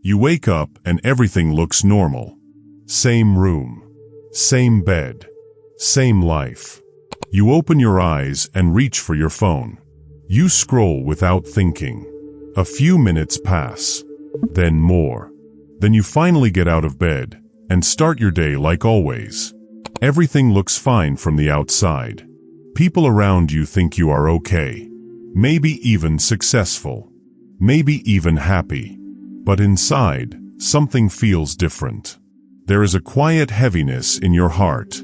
You wake up and everything looks normal. Same room. Same bed. Same life. You open your eyes and reach for your phone. You scroll without thinking. A few minutes pass. Then more. Then you finally get out of bed and start your day like always. Everything looks fine from the outside. People around you think you are okay. Maybe even successful. Maybe even happy. But inside, something feels different. There is a quiet heaviness in your heart.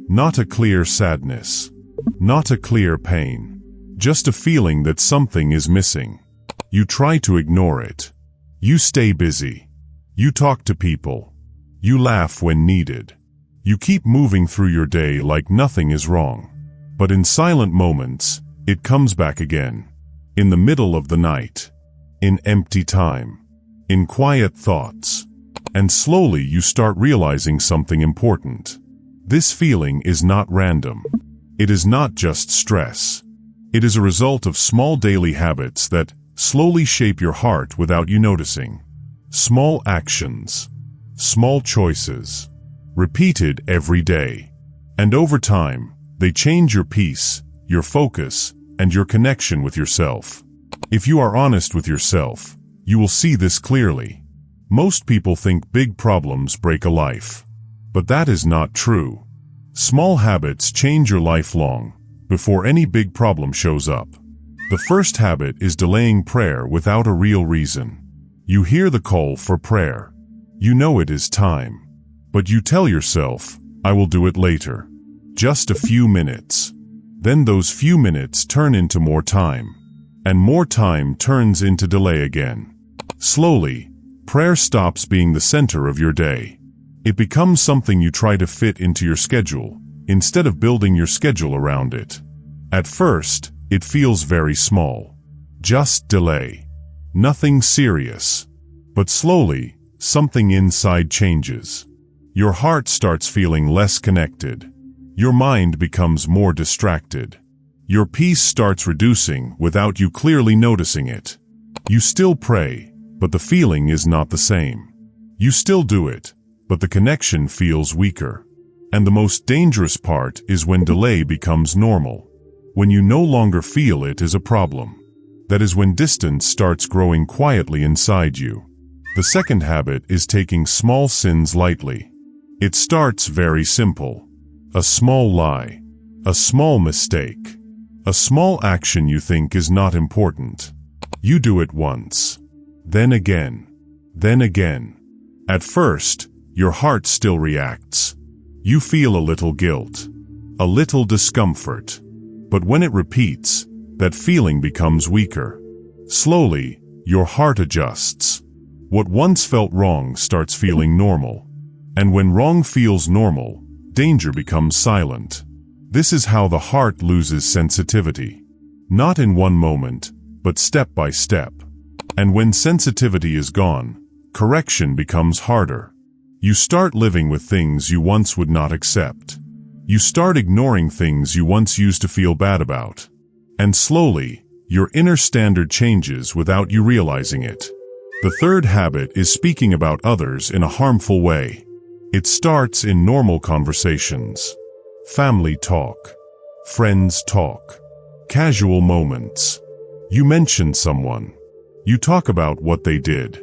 Not a clear sadness. Not a clear pain. Just a feeling that something is missing. You try to ignore it. You stay busy. You talk to people. You laugh when needed. You keep moving through your day like nothing is wrong. But in silent moments, it comes back again. In the middle of the night. In empty time. In quiet thoughts. And slowly you start realizing something important. This feeling is not random. It is not just stress. It is a result of small daily habits that slowly shape your heart without you noticing. Small actions. Small choices. Repeated every day. And over time, they change your peace, your focus, and your connection with yourself. If you are honest with yourself, you will see this clearly. Most people think big problems break a life. But that is not true. Small habits change your life long, before any big problem shows up. The first habit is delaying prayer without a real reason. You hear the call for prayer. You know it is time. But you tell yourself, I will do it later. Just a few minutes. Then those few minutes turn into more time. And more time turns into delay again. Slowly, prayer stops being the center of your day. It becomes something you try to fit into your schedule, instead of building your schedule around it. At first, it feels very small. Just delay. Nothing serious. But slowly, something inside changes. Your heart starts feeling less connected. Your mind becomes more distracted. Your peace starts reducing without you clearly noticing it. You still pray, but the feeling is not the same. You still do it, but the connection feels weaker. And the most dangerous part is when delay becomes normal. When you no longer feel it is a problem. That is when distance starts growing quietly inside you. The second habit is taking small sins lightly. It starts very simple. A small lie. A small mistake. A small action you think is not important. You do it once. Then again. Then again. At first, your heart still reacts. You feel a little guilt. A little discomfort. But when it repeats, that feeling becomes weaker. Slowly, your heart adjusts. What once felt wrong starts feeling normal. And when wrong feels normal, danger becomes silent. This is how the heart loses sensitivity. Not in one moment, but step by step. And when sensitivity is gone, correction becomes harder. You start living with things you once would not accept. You start ignoring things you once used to feel bad about. And slowly, your inner standard changes without you realizing it. The third habit is speaking about others in a harmful way. It starts in normal conversations. Family talk. Friends talk. Casual moments. You mention someone. You talk about what they did.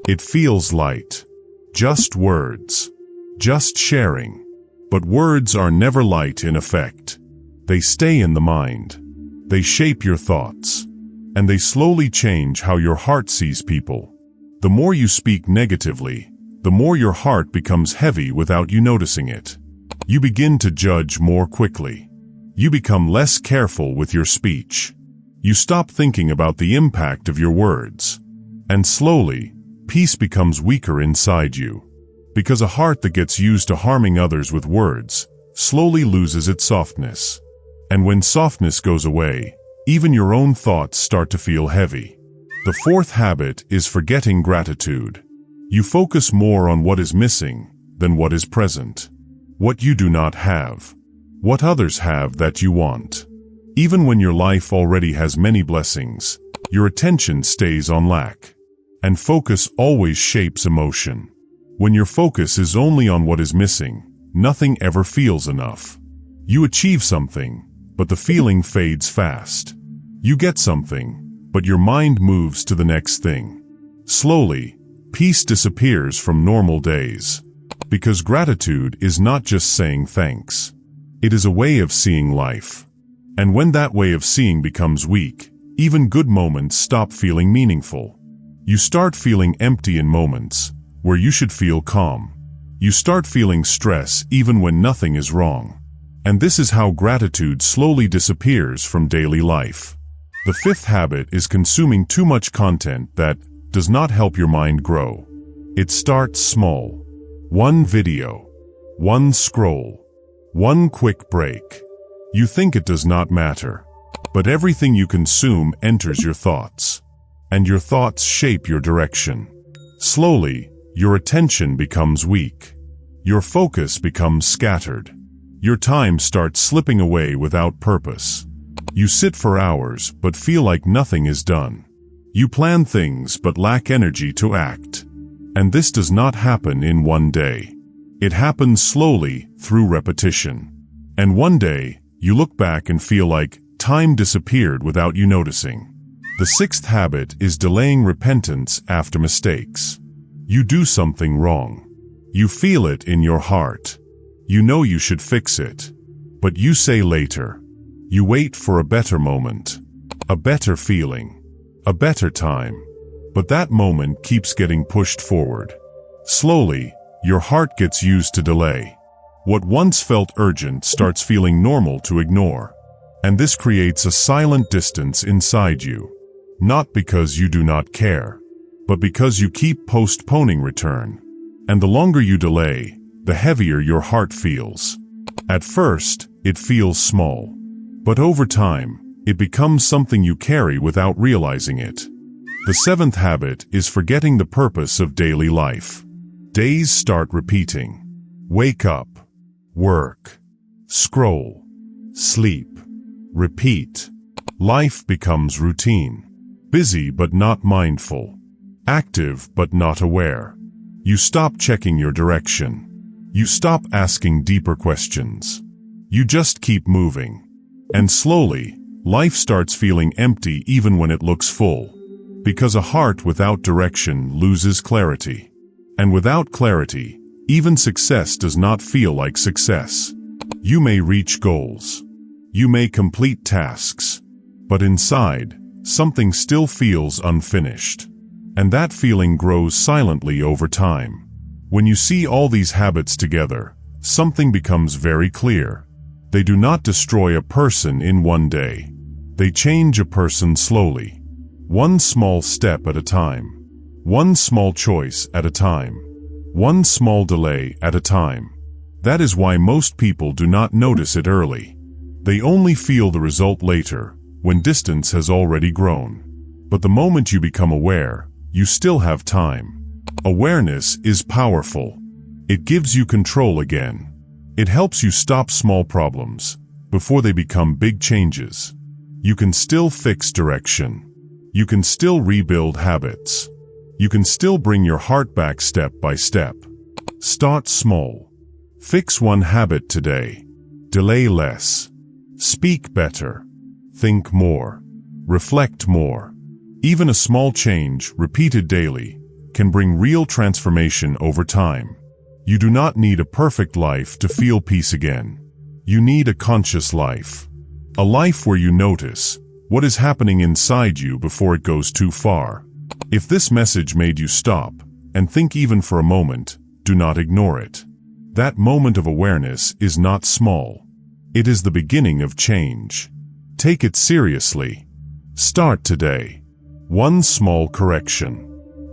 It feels light. Just words. Just sharing. But words are never light in effect. They stay in the mind. They shape your thoughts. And they slowly change how your heart sees people. The more you speak negatively, the more your heart becomes heavy without you noticing it. You begin to judge more quickly. You become less careful with your speech. You stop thinking about the impact of your words. And slowly, peace becomes weaker inside you. Because a heart that gets used to harming others with words slowly loses its softness. And when softness goes away, even your own thoughts start to feel heavy. The fourth habit is forgetting gratitude. You focus more on what is missing than what is present. What you do not have. What others have that you want. Even when your life already has many blessings, your attention stays on lack. And focus always shapes emotion. When your focus is only on what is missing, nothing ever feels enough. You achieve something, but the feeling fades fast. You get something, but your mind moves to the next thing. Slowly, peace disappears from normal days. Because gratitude is not just saying thanks. It is a way of seeing life. And when that way of seeing becomes weak, even good moments stop feeling meaningful. You start feeling empty in moments where you should feel calm. You start feeling stress even when nothing is wrong. And this is how gratitude slowly disappears from daily life. The fifth habit is consuming too much content that does not help your mind grow. It starts small. One video, one scroll, one quick break. You think it does not matter, but everything you consume enters your thoughts, and your thoughts shape your direction. Slowly, your attention becomes weak. Your focus becomes scattered. Your time starts slipping away without purpose. You sit for hours but feel like nothing is done. You plan things but lack energy to act. And this does not happen in one day. It happens slowly through repetition. And one day, you look back and feel like time disappeared without you noticing. The sixth habit is delaying repentance after mistakes. You do something wrong. You feel it in your heart. You know you should fix it. But you say later. You wait for a better moment. A better feeling. A better time. But that moment keeps getting pushed forward. Slowly, your heart gets used to delay. What once felt urgent starts feeling normal to ignore. And this creates a silent distance inside you. Not because you do not care, but because you keep postponing return. And the longer you delay, the heavier your heart feels. At first, it feels small. But over time, it becomes something you carry without realizing it. The seventh habit is forgetting the purpose of daily life. Days start repeating. Wake up. Work. Scroll. Sleep. Repeat. Life becomes routine. Busy but not mindful. Active but not aware. You stop checking your direction. You stop asking deeper questions. You just keep moving. And slowly, life starts feeling empty even when it looks full. Because a heart without direction loses clarity. And without clarity, even success does not feel like success. You may reach goals. You may complete tasks. But inside, something still feels unfinished. And that feeling grows silently over time. When you see all these habits together, something becomes very clear. They do not destroy a person in one day. They change a person slowly. One small step at a time. One small choice at a time. One small delay at a time. That is why most people do not notice it early. They only feel the result later, when distance has already grown. But the moment you become aware, you still have time. Awareness is powerful. It gives you control again. It helps you stop small problems before they become big changes. You can still fix direction. You can still rebuild habits. You can still bring your heart back step by step. Start small. Fix one habit today. Delay less. Speak better. Think more. Reflect more. Even a small change, repeated daily, can bring real transformation over time. You do not need a perfect life to feel peace again. You need a conscious life. A life where you notice what is happening inside you before it goes too far. If this message made you stop and think even for a moment, do not ignore it. That moment of awareness is not small. It is the beginning of change. Take it seriously. Start today. One small correction.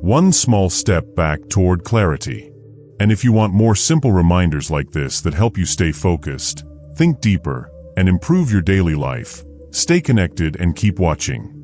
One small step back toward clarity. And if you want more simple reminders like this that help you stay focused, think deeper, and improve your daily life, stay connected and keep watching.